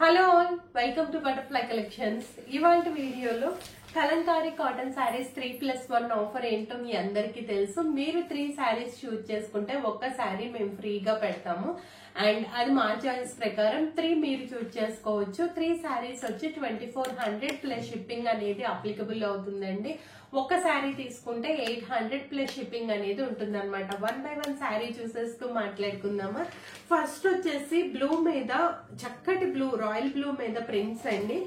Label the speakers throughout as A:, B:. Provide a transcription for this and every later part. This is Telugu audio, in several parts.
A: Hello all, welcome to butterfly collections. ఇవాళ వీడియోలో కలంకారీ కాటన్ శారీస్ 3+1 ఆఫర్ ఏంటో మీ అందరికీ తెలుసు. మీరు 3 శారీస్ చూజ్ చేసుకుంటే ఒక్క శారీ మేము ఫ్రీగా పెడతాము. అండ్ అది మా చాయిస్ ప్రకారం 3 మీరు చూజ్ చేసుకోవచ్చు. 3 శారీస్ వచ్చి 2400 ప్లస్ షిప్పింగ్ అనేది అప్లికబుల్ అవుతుందండి. ఒక శారీ తీసుకుంటే 800 ప్లస్ షిప్పింగ్ అనేది ఉంటుంది అనమాట. 1 by 1 శారీ చూసేస్తూ మాట్లాడుకుందామా. ఫస్ట్ వచ్చేసి బ్లూ మీద చక్కటి బ్లూ, రాయల్ బ్లూ మీద ప్రింట్స్ అండి.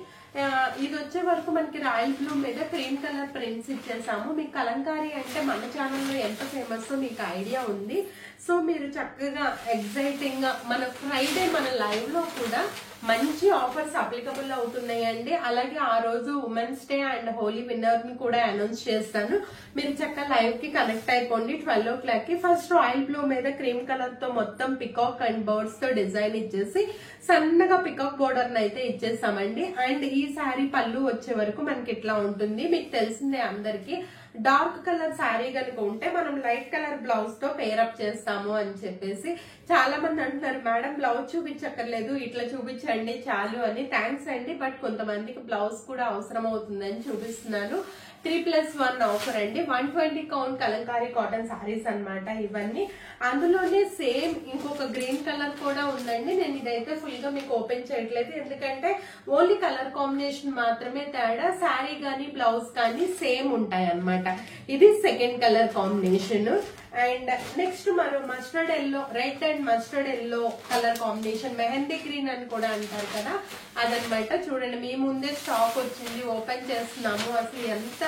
A: ఇది వచ్చే వరకు మనకి రాయల్ బ్లూ మీద క్రీమ్ కలర్ ప్రింట్స్ ఇచ్చేసాము. మీకు కలంకారీ అంటే మన ఛానల్లో ఎంత ఫేమస్ మీకు ఐడియా ఉంది. సో మీరు చక్కగా ఎగ్జైటింగ్ గా మన ఫ్రైడే మన లైవ్ లో కూడా మంచి ఆఫర్స్ అప్లికబుల్ అవుతున్నాయండి. అలాగే ఆ రోజు women's day and Holi winner ని కూడా అనౌన్స్ చేస్తాను. మీరు చక్కగా లైవ్ కి కనెక్ట్ అయిపోండి 12 o'clock కి. ఫస్ట్ రాయల్ బ్లూ మీద క్రీమ్ కలర్ తో మొత్తం పికాక్ అండ్ బర్డ్స్ తో డిజైన్ ఇచ్చేసి సన్నగా పికాక్ బోర్డర్ అయితే ఇచ్చేసామండి. అండ్ ఈ శారీ పళ్ళు వచ్చే వరకు మనకి ఇట్లా ఉంటుంది. మీకు తెలిసిందే అందరికి, డార్క్ కలర్ శారీ కనుక ఉంటే మనం లైట్ కలర్ బ్లౌజ్ తో పేరప్ చేస్తాము అని చెప్పేసి చాలా మంది అంటున్నారు, మేడం బ్లౌజ్ చూపించక్కర్లేదు ఇట్లా చూపించండి చాలు అని. థ్యాంక్స్ అండి, బట్ కొంతమందికి బ్లౌజ్ కూడా అవసరం అవుతుందని చూపిస్తున్నాను. 3+1 ఆఫర్ అండి. 120 కౌంట్ కలంకారీ కాటన్ శారీస్ అన్నమాట ఇవన్నీ. అందులోనే సేమ్ ఇంకొక గ్రీన్ కలర్ కూడా ఉందండి. నేను ఇదైతే ఫుల్ గా మీకు ఓపెన్ చేయట్లేదు, ఎందుకంటే ఓన్లీ కలర్ కాంబినేషన్ మాత్రమే తేడా. శారీ గానీ బ్లౌజ్ కానీ సేమ్ ఉంటాయి అన్నమాట. ఇది second colour combination. And next మనం mustard yellow, red and mustard yellow colour combination, mehndi green అని కూడా అంటారు కదా, అదనమాట. చూడండి మీ ముందే స్టాక్ వచ్చింది, ఓపెన్ చేస్తున్నాము. అసలు ఎంత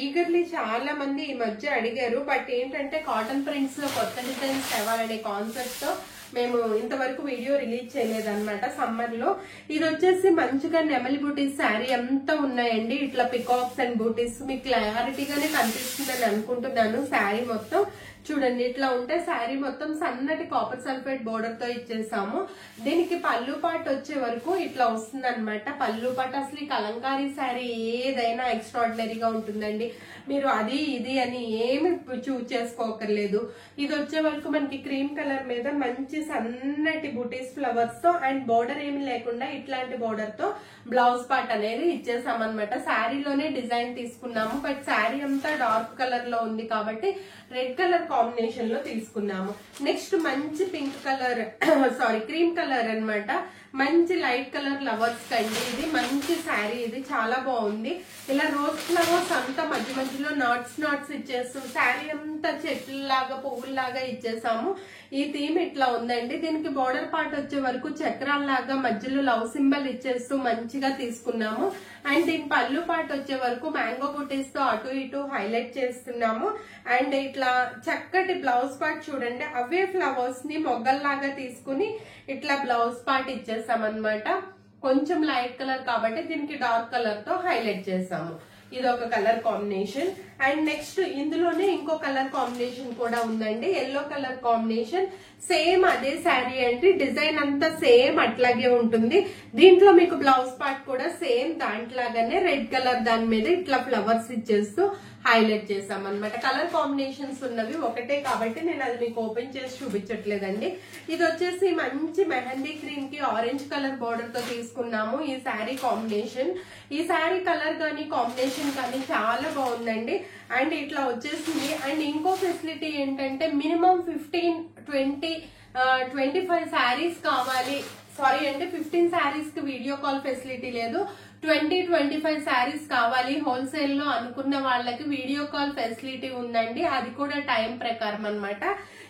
A: ఈగర్లీ చాలా మంది ఈ మధ్య అడిగారు. బట్ ఏంటంటే కాటన్ ప్రింట్స్ లో కొత్త డిజైన్స్ తేవాలనే కాన్సెప్ట్ తో మేము ఇంతవరకు వీడియో రిలీజ్ చేయలేదన్నమాట సమ్మర్ లో. ఇది వచ్చేసి మంచిగా నెమలి బూటీస్ శారీ అంతా ఉన్నాయండి. ఇట్లా పికాక్స్ అండ్ బూటీస్ మీకు క్లారిటీగానే కనిపిస్తుందని అనుకుంటున్నాను. శారీ మొత్తం చూడండి ఇట్లా ఉంటే శారీ మొత్తం సన్నటి కాపర్ సల్ఫేట్ బోర్డర్ తో ఇచ్చేసాము. దీనికి పళ్ళు పాటు వచ్చే వరకు ఇట్లా వస్తుంది అనమాట. పళ్ళు పాటు అసలు ఈ కలంకారీ శారీ ఏదైనా ఎక్స్ట్రాడినరీగా ఉంటుందండి. మీరు అది ఇది అని ఏమి చూజ్ చేసుకోకర్లేదు. ఇది వచ్చే వరకు మనకి క్రీమ్ కలర్ మీద మంచి సన్నటి బూటీస్ ఫ్లవర్స్ తో అండ్ బోర్డర్ ఏమి లేకుండా ఇట్లాంటి బోర్డర్ తో బ్లౌజ్ పార్ట్ అనేది ఇచ్చేసామన్నమాట. శారీలోనే డిజైన్ తీసుకున్నాము, బట్ శారీ అంతా డార్క్ కలర్ లో ఉంది కాబట్టి రెడ్ కలర్ కాంబినేషన్ లో తీసుకున్నాము. నెక్స్ట్ మంచి పింక్ కలర్ క్రీమ్ కలర్ అన్నమాట. మంచి లైట్ కలర్ లవర్స్ కండి. ఇది మంచి శారీ, ఇది చాలా బాగుంది. ఇలా రోజ్ ఫ్లవర్స్ అంతా మధ్య మధ్యలో నాట్స్ ఇచ్చేస్తూ శారీ అంతా చెట్లలాగా పువ్వుల్లాగా ఇచ్చేసాము. ఈ థీమ్ ఇట్లా ఉందండి. దీనికి బోర్డర్ పార్ట్ వచ్చే వరకు చక్రాల్లాగా మధ్యలో లవ్ సింబల్ ఇచ్చేస్తూ మంచిగా తీసుకున్నాము. అండ్ దీని పళ్ళు పార్ట్ వచ్చే వరకు మ్యాంగో బుటీస్ తో అటు ఇటు హైలైట్ చేస్తున్నాము. అండ్ ఇట్లా చక్కటి బ్లౌజ్ పార్ట్ చూడండి, అవే ఫ్లవర్స్ ని మొగ్గల్లాగా తీసుకుని ఇట్లా బ్లౌజ్ పార్ట్ ఇచ్చేసామన్నమాట. కొంచెం లైట్ కలర్ కాబట్టి దీనికి డార్క్ కలర్ తో హైలైట్ చేసాము. ఇది ఒక కలర్ కాంబినేషన్. అండ్ నెక్స్ట్ ఇందులోనే ఇంకో కలర్ కాంబినేషన్ కూడా ఉందండి, ఎల్లో కలర్ కాంబినేషన్. సేమ్ అదే శారీ అండి, డిజైన్ అంతా సేమ్ అట్లాగే ఉంటుంది. దీంట్లో మీకు బ్లౌజ్ పార్ట్ కూడా సేమ్ దాంట్లాగానే రెడ్ కలర్ దాని మీద ఇట్లా ఫ్లవర్స్ ఇచ్చేస్తూ హైలైట్ చేసాం అనమాట. కలర్ కాంబినేషన్స్ ఉన్నవి ఒకటే కాబట్టి నేను అది మీకు ఓపెన్ చేసి చూపించట్లేదండి. ఇది వచ్చేసి మంచి మెహందీ గ్రీన్ కి ఆరెంజ్ కలర్ బోర్డర్ తో తీసుకున్నాము ఈ శారీ కాంబినేషన్. ఈ శారీ కలర్ కానీ కాంబినేషన్ కానీ చాలా బాగుందండి. అండ్ ఇట్లా వచ్చేసింది. అండ్ ఇంకో ఫెసిలిటీ ఏంటంటే మినిమం 15, 20, 25 శారీస్ కావాలి. సారీ అంటే 15 శారీస్ కి వీడియో కాల్ ఫెసిలిటీ లేదు. 20, 25 శారీస్ కావాలి హోల్సేల్ లో అనుకున్న వాళ్ళకి వీడియో కాల్ ఫెసిలిటీ ఉందండి. అది కూడా టైం ప్రకారం అన్నమాట.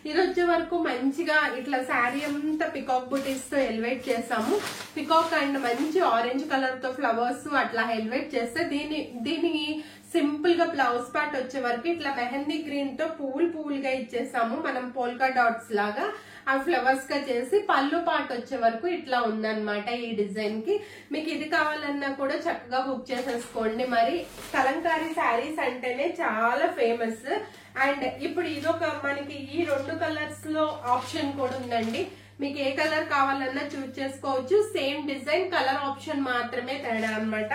A: ఇది వచ్చే వరకు మంచిగా ఇట్లా శారీ అంతా పికాక్ బుటీస్ తో ఎలివేట్ చేసాము. పికాక్ అండ్ మంచి ఆరెంజ్ కలర్ తో ఫ్లవర్స్ అట్లా ఎలివేట్ చేస్తే దీని సింపుల్ గా బ్లౌజ్ పార్ట్ వచ్చే వరకు ఇట్లా మెహందీ గ్రీన్ తో పువ్వులుగా ఇచ్చేసాము. మనం పోల్కా డాట్స్ లాగా ఆ ఫ్లవర్స్ గా చేసి పళ్ళు పార్ట్ వచ్చే వరకు ఇట్లా ఉందన్నమాట. ఈ డిజైన్ కి మీకు ఇది కావాలన్నా కూడా చక్కగా బుక్ చేసేసుకోండి. మరి కలంకారీ శారీస్ అంటేనే చాలా ఫేమస్. అండ్ ఇప్పుడు ఇదొక మనకి ఈ 2 కలర్స్ లో ఆప్షన్ కూడా ఉందండి. మీకు ఏ కలర్ కావాలన్నా చూస్ చేసుకోవచ్చు. సేమ్ డిజైన్, కలర్ ఆప్షన్ మాత్రమే తేడా అన్నమాట.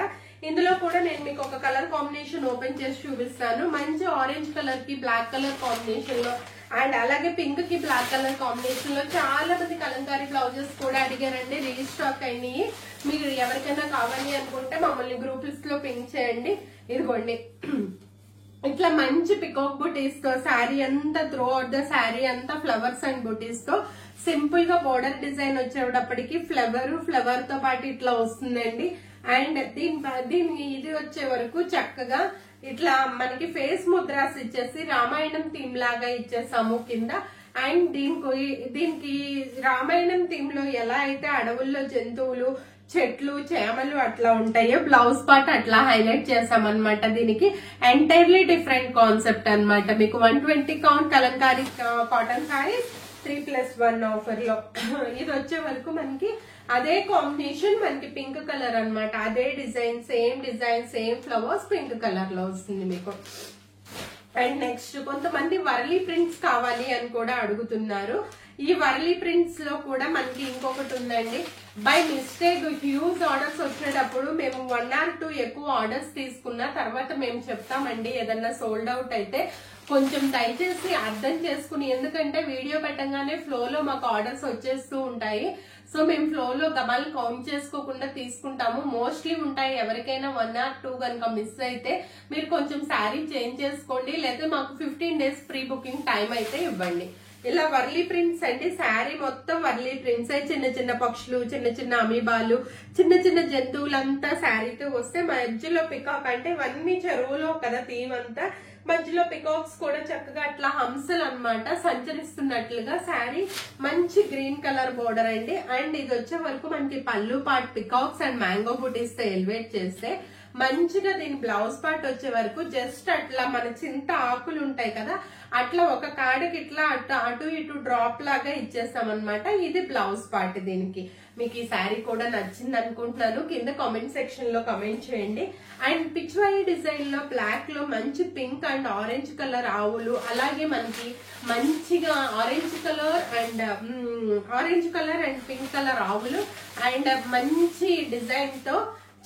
A: ఇందులో కూడా నేను మీకు ఒక కలర్ కాంబినేషన్ ఓపెన్ చేసి చూపిస్తాను. మంచి ఆరెంజ్ కలర్ కి బ్లాక్ కలర్ కాంబినేషన్ లో అండ్ అలాగే పింక్ కి బ్లాక్ కలర్ కాంబినేషన్ లో చాలా మంది కలంకారీ బ్లౌజెస్ కూడా అడిగారండి. రీస్టాక్ అయినాయి. మీరు ఎవరికైనా కావాలి అనుకుంటే మమ్మల్ని గ్రూప్ లిస్ట్ లో పింక్ చేయండి. ఇదిగోండి ఇట్లా మంచి పికాక్ బుటీస్ తో శారీ అంతా త్రూ అవుట్ ద శారీ అంతా ఫ్లవర్స్ అండ్ బుటీస్ తో సింపుల్ గా బోర్డర్ డిజైన్ వచ్చేటప్పటికి ఫ్లవర్ తో పాటు ఇట్లా వస్తుందండి. అండ్ దీని ఇది వచ్చే వరకు చక్కగా ఇట్లా మనకి ఫేస్ ముద్రాస్ ఇచ్చేసి రామాయణం థీమ్ లాగా ఇచ్చేసాము కింద. అండ్ దీనికి రామాయణం థీమ్ లో ఎలా అయితే అడవుల్లో జంతువులు, చెట్లు, చేమలు అట్లా ఉంటాయో బ్లౌజ్ పార్ట్ అట్లా హైలైట్ చేసామన్నమాట. దీనికి ఎంటైర్లీ డిఫరెంట్ కాన్సెప్ట్ అన్నమాట. మీకు 120 count Kalamkari cotton saris 3+1 offer లో. ఇది వచ్చే వరకు మనకి అదే కాంబినేషన్, మనకి పింక్ కలర్ అన్నమాట. అదే design, same flowers pink colour లో వస్తుంది మీకు. అండ్ నెక్స్ట్ కొంతమంది వరలీ ప్రింట్స్ కావాలి అని కూడా అడుగుతున్నారు. ఈ వరలీ ప్రింట్స్ లో కూడా మనకి ఇంకొకటి ఉందండి. బై మిస్టేక్ హ్యూజ్ ఆర్డర్స్ వచ్చేటప్పుడు మేము 1 or 2 ఎక్కువ ఆర్డర్స్ తీసుకున్న తర్వాత మేము చెప్తామండి. ఏదన్నా సోల్డ్ అవుట్ అయితే కొంచెం దయచేసి అర్థం చేసుకుని, ఎందుకంటే వీడియో పెట్టగానే ఫ్లోలో మాకు ఆర్డర్స్ వచ్చేస్తూ ఉంటాయి. సో మేము ఫ్లోలో గబాల్ కౌంట్ చేసుకోకుండా తీసుకుంటాము. మోస్ట్లీ ఉంటాయి. ఎవరికైనా 1 or 2 కనుక మిస్ అయితే మీరు కొంచెం శారీ చేంజ్ చేసుకోండి, లేదా మాకు 15 days ప్రీ బుకింగ్ టైం అయితే ఇవ్వండి. ఇలా వర్లీ ప్రింట్స్ అండి. శారీ మొత్తం వర్లీ ప్రింట్స్. చిన్న చిన్న పక్షులు, చిన్న చిన్న అమీబాలు, చిన్న చిన్న జంతువులంతా శారీతో వస్తే మధ్యలో పికాక్, అంటే ఇవన్నీ చెరువులో కదా థీమ్ అంతా, మధ్యలో పికాక్స్ కూడా చక్కగా అట్లా హంసలు అన్నమాట సంచరిస్తున్నట్లుగా శారీ. మంచి గ్రీన్ కలర్ బోర్డర్ అండి. అండ్ ఇది వచ్చే వరకు మనకి పళ్ళు పార్ట్ పికాక్స్ అండ్ మ్యాంగో బూటీస్ తో ఎలివేట్ చేస్తే మంచిగా దీని బ్లౌజ్ పార్ట్ వచ్చే వరకు జస్ట్ అట్లా మన చింత ఆకులు ఉంటాయి కదా, అట్లా ఒక కాడకి ఇట్లా అటు ఇటు డ్రాప్ లాగా ఇచ్చేస్తాం అనమాట. ఇది బ్లౌజ్ పార్ట్. దీనికి మీకు ఈ శారీ కూడా నచ్చింది అనుకుంటున్నాను. కింద కామెంట్ సెక్షన్ లో కామెంట్ చేయండి. అండ్ పిచ్వాయి డిజైన్ లో బ్లాక్ లో మంచి పింక్ అండ్ ఆరెంజ్ కలర్ ఆవులు, అలాగే మనకి మంచిగా orange colour and pink colour ఆవులు అండ్ మంచి డిజైన్ తో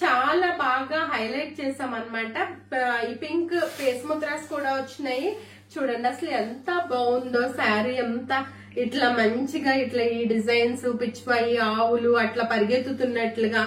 A: చాలా బాగా హైలైట్ చేసాం అనమాట. ఈ పింక్ ఫేస్ ముద్రాస్ కూడా వచ్చినాయి. చూడండి అసలు ఎంత బాగుందో శారీ. ఎంత ఇట్లా మంచిగా ఇట్లా ఈ డిజైన్స్ పిచ్చిపోయి ఆవులు అట్లా పరిగెత్తుతున్నట్లుగా.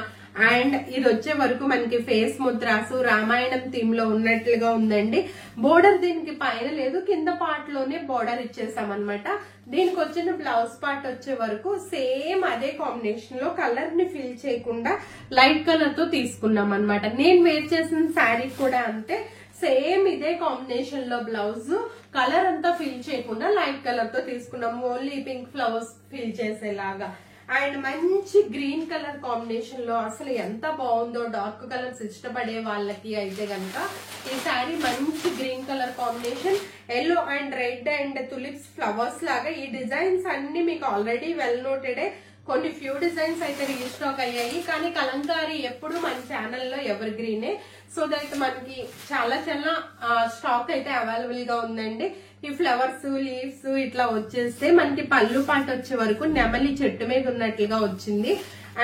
A: అండ్ ఇది వచ్చే వరకు మనకి ఫేస్ ముద్రాసు రామాయణం థీమ్ లో ఉన్నట్లుగా ఉందండి. బోర్డర్ దీనికి పైన లేదు, కింద పార్ట్ లోనే బోర్డర్ ఇచ్చేసాం అనమాట. దీనికి వచ్చిన బ్లౌజ్ పార్ట్ వచ్చే వరకు సేమ్ అదే కాంబినేషన్ లో, కలర్ ని ఫిల్ చేయకుండా లైట్ కలర్ తో తీసుకున్నాం అనమాట. నేను వేర్ చేసిన శారీ కూడా అంతే, సేమ్ ఇదే కాంబినేషన్ లో బ్లౌజ్, కలర్ అంతా ఫిల్ చేయకుండా లైట్ కలర్ తో తీసుకున్నాం. ఓన్లీ పింక్ ఫ్లవర్స్ ఫిల్ చేసేలాగా. అండ్ మంచి గ్రీన్ కలర్ కాంబినేషన్ లో అసలు ఎంత బాగుందో. డార్క్ కలర్స్ ఇష్టపడే వాళ్ళకి అయితే గనక ఈ శారీ మంచి green colour combination, yellow and red and tulips flowers లాగా. ఈ డిజైన్స్ అన్ని మీకు ఆల్రెడీ వెల్ నోటెడే. కొన్ని ఫ్యూ డిజైన్స్ అయితే రీస్టాక్ అయ్యాయి, కానీ కలంకారీ ఎప్పుడు మన ఛానల్లో ఎవర్ గ్రీనే. సో దట్ మనకి చాలా స్టాక్ అయితే అవైలబుల్ గా ఉందండి. ఈ ఫ్లవర్స్, లీవ్స్ ఇట్లా వచ్చేస్తే మనకి పళ్ళు పార్ట్ వచ్చే వరకు నెమలి చెట్టు మీద ఉన్నట్లుగా వచ్చింది.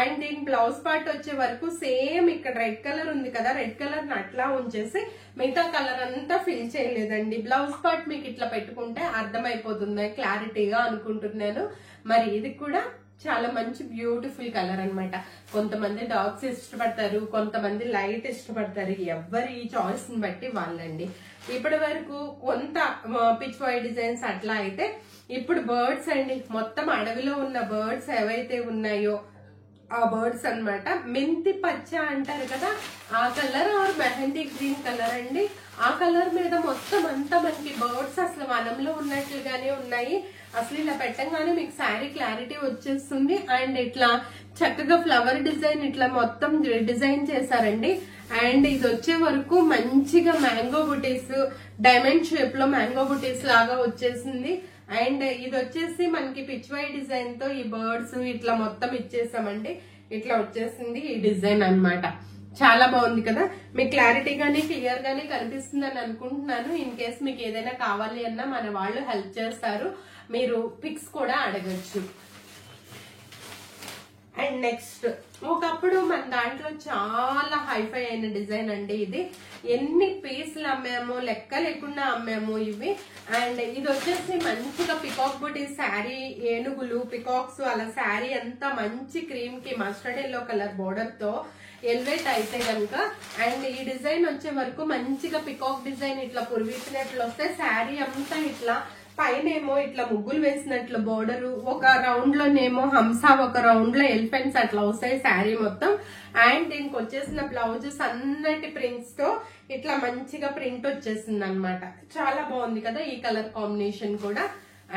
A: అండ్ దీని బ్లౌజ్ పార్ట్ వచ్చే వరకు సేమ్ ఇక్కడ రెడ్ కలర్ ఉంది కదా, రెడ్ కలర్ ని అట్లా ఉంచేసి మిగతా కలర్ అంతా ఫిల్ చేయలేదండి. బ్లౌజ్ పార్ట్ మీకు ఇట్లా పెట్టుకుంటే అర్థమైపోతుంది క్లారిటీగా అనుకుంటున్నాను. మరి ఇది కూడా చాలా మంచి బ్యూటిఫుల్ కలర్ అన్నమాట. కొంతమంది డార్క్స్ ఇష్టపడతారు, కొంతమంది లైట్ ఇష్టపడతారు. ఎవరి చాయిస్ ని బట్టి వాళ్ళండి. ఇప్పటి వరకు కొంత పిచ్ వై డిజైన్స్ అట్లా అయితే, ఇప్పుడు బర్డ్స్ అండి. మొత్తం అడవిలో ఉన్న బర్డ్స్ ఏవైతే ఉన్నాయో ఆ బర్డ్స్ అన్నమాట. మెంతి పచ్చ అంటారు కదా, ఆ colour or mehndi green colour అండి. ఆ కలర్ మీద మొత్తం అంతా మనకి బర్డ్స్ అసలు వనంలో ఉన్నట్లుగానే ఉన్నాయి. అసలు ఇలా పెట్టంగానే మీకు శారీ క్లారిటీ వచ్చేస్తుంది. అండ్ ఇట్లా చక్కగా ఫ్లవర్ డిజైన్ ఇట్లా మొత్తం డిజైన్ చేశారండి. అండ్ ఇది వచ్చే వరకు మంచిగా మ్యాంగో బుటీస్, డైమండ్ షేప్ లో మ్యాంగో బుటీస్ లాగా వచ్చేసింది. అండ్ ఇది వచ్చేసి మనకి పిచ్వై డిజైన్ తో ఈ బర్డ్స్ ఇట్లా మొత్తం ఇచ్చేసామండి. ఇట్లా వచ్చేసింది ఈ డిజైన్ అన్నమాట. చాలా బాగుంది కదా, మీకు క్లారిటీ గానీ క్లియర్ గానీ కనిపిస్తుందని అనుకుంటున్నాను. ఇన్ కేస్ మీకు ఏదైనా కావాలి అన్నా మన వాళ్ళు హెల్ప్ చేస్తారు, మీరు పిక్స్ కూడా అడగచ్చు. అండ్ నెక్స్ట్ ఒకప్పుడు మన దాంట్లో చాలా హైఫై అయిన డిజైన్ అండి ఇది. ఎన్ని పీసులు అమ్మాము లెక్క లేకుండా అమ్మాము ఇవి. అండ్ ఇది వచ్చేసి మంచిగా పికాక్ బుటీ శారీ, ఏనుగులు పికాక్స్ అలా శారీ అంతా మంచి క్రీమ్ కి మస్టర్డ్ ఎల్లో కలర్ బోర్డర్ తో ఎలివేట్ అయితే కనుక. అండ్ ఈ డిజైన్ వచ్చే వరకు మంచిగా పికాక్ డిజైన్ ఇట్లా పురివిచ్చినట్లు వస్తే శారీ అంతా ఇట్లా పైన ఏమో ఇట్లా ముగ్గులు వేసినట్లు బోర్డర్, ఒక రౌండ్ లోనేమో హంస, ఒక రౌండ్ లో ఎలిఫెంట్స్ అట్లా వస్తాయి శారీ మొత్తం. అండ్ దీనికి వచ్చేసిన బ్లౌజ్ సన్నటి ప్రింట్స్ తో ఇట్లా మంచిగా ప్రింట్ వచ్చేసింది అనమాట. చాలా బాగుంది కదా ఈ కలర్ కాంబినేషన్ కూడా.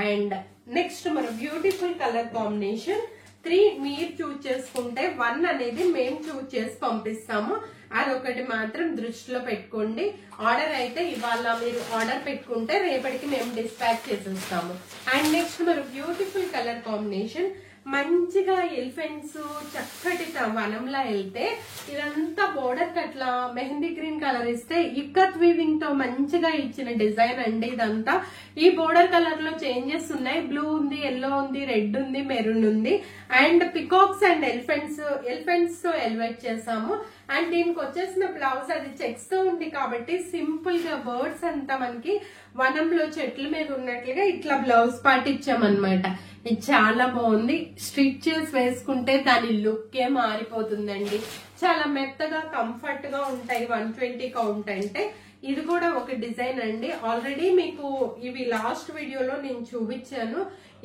A: అండ్ నెక్స్ట్ మన బ్యూటిఫుల్ కలర్ కాంబినేషన్ 3 మీరు చూజ్ చేసుకుంటే 1 అనేది మేము చూజ్ చేసి పంపిస్తాము. అదొకటి మాత్రం దృష్టిలో పెట్టుకోండి. ఆర్డర్ అయితే ఇవాళ మీరు ఆర్డర్ పెట్టుకుంటే రేపటికి మేము డిస్పాచ్ చేసేస్తాము. అండ్ నెక్స్ట్ మన బ్యూటిఫుల్ కలర్ కాంబినేషన్ మంచిగా ఎలిఫెంట్స్ చక్కటి వనంలా వెళ్తే ఇదంతా బోర్డర్ కట్లా మెహందీ గ్రీన్ కలర్ ఇస్తే ఇక్కత్ వీవింగ్ తో మంచిగా ఇచ్చిన డిజైన్ అండి ఇదంతా. ఈ బోర్డర్ కలర్ లో చేంజెస్ ఉన్నాయి. బ్లూ ఉంది, ఎల్లో ఉంది, రెడ్ ఉంది, మెరూన్ ఉంది. అండ్ పికాక్స్ అండ్ ఎలిఫెంట్స్ తో ఎలివేట్ చేసాము. అండ్ దీనికి వచ్చేసిన బ్లౌజ్ అది చెక్స్ తో ఉంది కాబట్టి సింపుల్ గా బర్డ్స్ అంతా మనకి వనంలో చెట్ల మీద ఉన్నట్లుగా ఇట్లా బ్లౌజ్ పార్ట్ ఇచ్చామన్నమాట. ఇది చాలా బాగుంది. స్టిచ్ చేసి వేసుకుంటే దాని లుక్ ఏ మారిపోతుందండి. చాలా మెత్తగా కంఫర్ట్ గా ఉంటాయి 120 కౌంట్ అంటే. ఇది కూడా ఒక డిజైన్ అండి. ఆల్రెడీ మీకు ఇవి లాస్ట్ వీడియోలో నేను చూపించాను.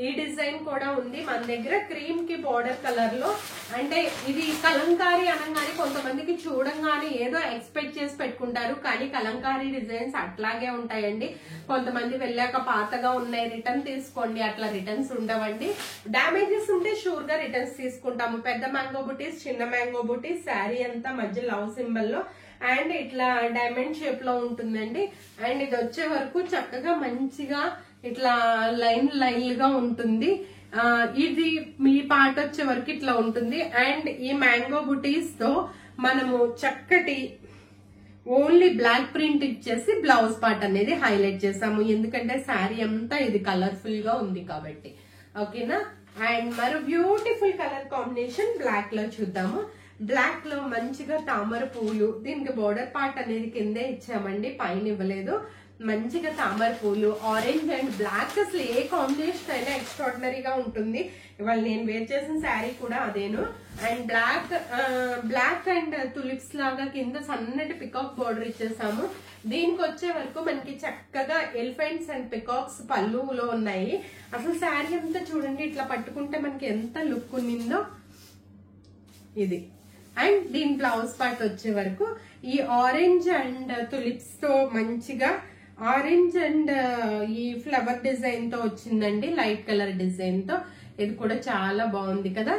A: ఈ డిజైన్ కూడా ఉంది మన దగ్గర క్రీమ్ కి బోర్డర్ కలర్ లో. అంటే ఇది కలంకారీ అనగానే కొంతమందికి చూడంగానే ఏదో ఎక్స్పెక్ట్ చేసి పెట్టుకుంటారు, కానీ కలంకారీ డిజైన్స్ అట్లాగే ఉంటాయండి. కొంతమంది వెళ్ళాక పాతగా ఉన్నాయి రిటర్న్ తీసుకోండి, అట్లా రిటర్న్స్ ఉండవండి. డ్యామేజెస్ ఉంటే షూర్ గా రిటర్న్స్ తీసుకుంటాము. పెద్ద మ్యాంగో బుటీస్, చిన్న మ్యాంగో బుటీస్, శారీ అంతా మధ్య లవ్ సింబల్ లో అండ్ ఇట్లా డైమండ్ షేప్ లో ఉంటుందండి. అండ్ ఇది వచ్చే వరకు చక్కగా మంచిగా ఇట్లా లైన్ గా ఉంటుంది. ఇది మీ పార్ట్ వచ్చే వరకు ఇట్లా ఉంటుంది. అండ్ ఈ మ్యాంగో బుటీస్ తో మనము చక్కటి ఓన్లీ బ్లాక్ ప్రింట్ ఇచ్చేసి బ్లౌజ్ పార్ట్ అనేది హైలైట్ చేసాము. ఎందుకంటే శారీ అంతా ఇది కలర్ఫుల్ గా ఉంది కాబట్టి. ఓకేనా. అండ్ మరో బ్యూటిఫుల్ కలర్ కాంబినేషన్ బ్లాక్ లో చూద్దాము. బ్లాక్ లో మంచిగా తామర పూలు, దీనికి బోర్డర్ పార్ట్ అనేది కిందే ఇచ్చామండి, పైన ఇవ్వలేదు. మంచిగా తామర పూలు, ఆరెంజ్ అండ్ బ్లాక్, అసలు ఏ కాంబినేషన్ అయినా ఎక్స్ట్రాడినరీగా ఉంటుంది. ఇవాళ నేను వేర్ చేసిన శారీ కూడా అదేను. అండ్ బ్లాక్ అండ్ తులిప్స్ లాగా కింద సన్నటి పికాక్ బోర్డర్ ఇచ్చేసాము. దీనికి వచ్చే వరకు మనకి చక్కగా ఎలిఫెంట్స్ అండ్ పికాక్స్ పళ్ళులో ఉన్నాయి. అసలు శారీ అంతా చూడండి ఇట్లా పట్టుకుంటే మనకి ఎంత లుక్ ఉన్నిందో ఇది. అండ్ దీని బ్లౌజ్ పార్ట్ వచ్చే వరకు ఈ ఆరెంజ్ అండ్ తులిప్స్ తో మంచిగా ఆరెంజ్ అండ్ ఈ ఫ్లవర్ డిజైన్ తో వచ్చిందండి, లైట్ కలర్ డిజైన్ తో. ఇది కూడా చాలా బాగుంది కదా.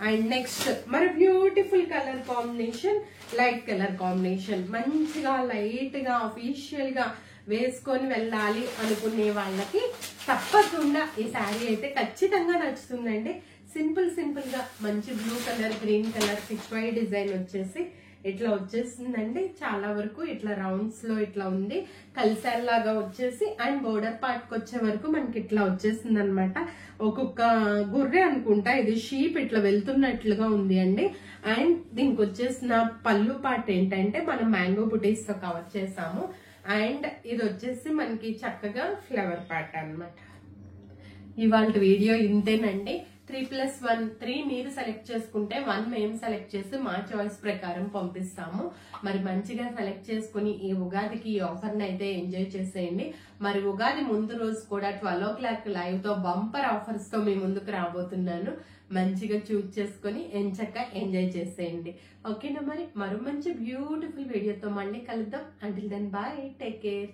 A: అండ్ నెక్స్ట్ మరి beautiful colour combination light colour combination. మంచిగా లైట్ గా అఫీషియల్ గా వేసుకొని వెళ్ళాలి అనుకునే వాళ్ళకి తప్పకుండా ఈ శారీ అయితే ఖచ్చితంగా నచ్చుతుందండి. సింపుల్ గా మంచి blue colour, green colour, 6Y design వచ్చేసి ఇట్లా వచ్చేసిందండి. చాలా వరకు ఇట్లా రౌండ్స్ లో ఇట్లా ఉంది, కల్సర్ లాగా వచ్చేసి. అండ్ బోర్డర్ పార్ట్ కి వచ్చే వరకు మనకి ఇట్లా వచ్చేసింది అనమాట. ఒక్కొక్క గుర్రె అనుకుంటా, ఇది షీప్ ఇట్లా వెళ్తున్నట్లుగా ఉంది అండి. అండ్ దీనికి వచ్చేసిన పళ్ళు పార్ట్ ఏంటంటే మనం మ్యాంగో బుటీస్ తో కవర్ చేసాము. అండ్ ఇది వచ్చేసి మనకి చక్కగా ఫ్లవర్ పార్ట్ అన్నమాట. ఇవాళ వీడియో ఇంతేనండి. 3+1 3 మీరు సెలెక్ట్ చేసుకుంటే 1 మేము సెలెక్ట్ చేసి మా చాయిస్ ప్రకారం పంపిస్తాము. మరి మంచిగా సెలెక్ట్ చేసుకుని ఈ ఉగాదికి ఈ ఆఫర్ ని అయితే ఎంజాయ్ చేసేయండి. మరి ఉగాది ముందు రోజు కూడా 12 o'clock లైవ్ తో బంపర్ ఆఫర్స్ తో మీ ముందుకు రాబోతున్నాను. మంచిగా చూజ్ చేసుకుని ఎంచక్కా ఎంజాయ్ చేసేయండి. ఓకేనా. మరి మరో మంచి బ్యూటిఫుల్ వీడియోతో మళ్ళీ కలుద్దాం. Until then bye, take care.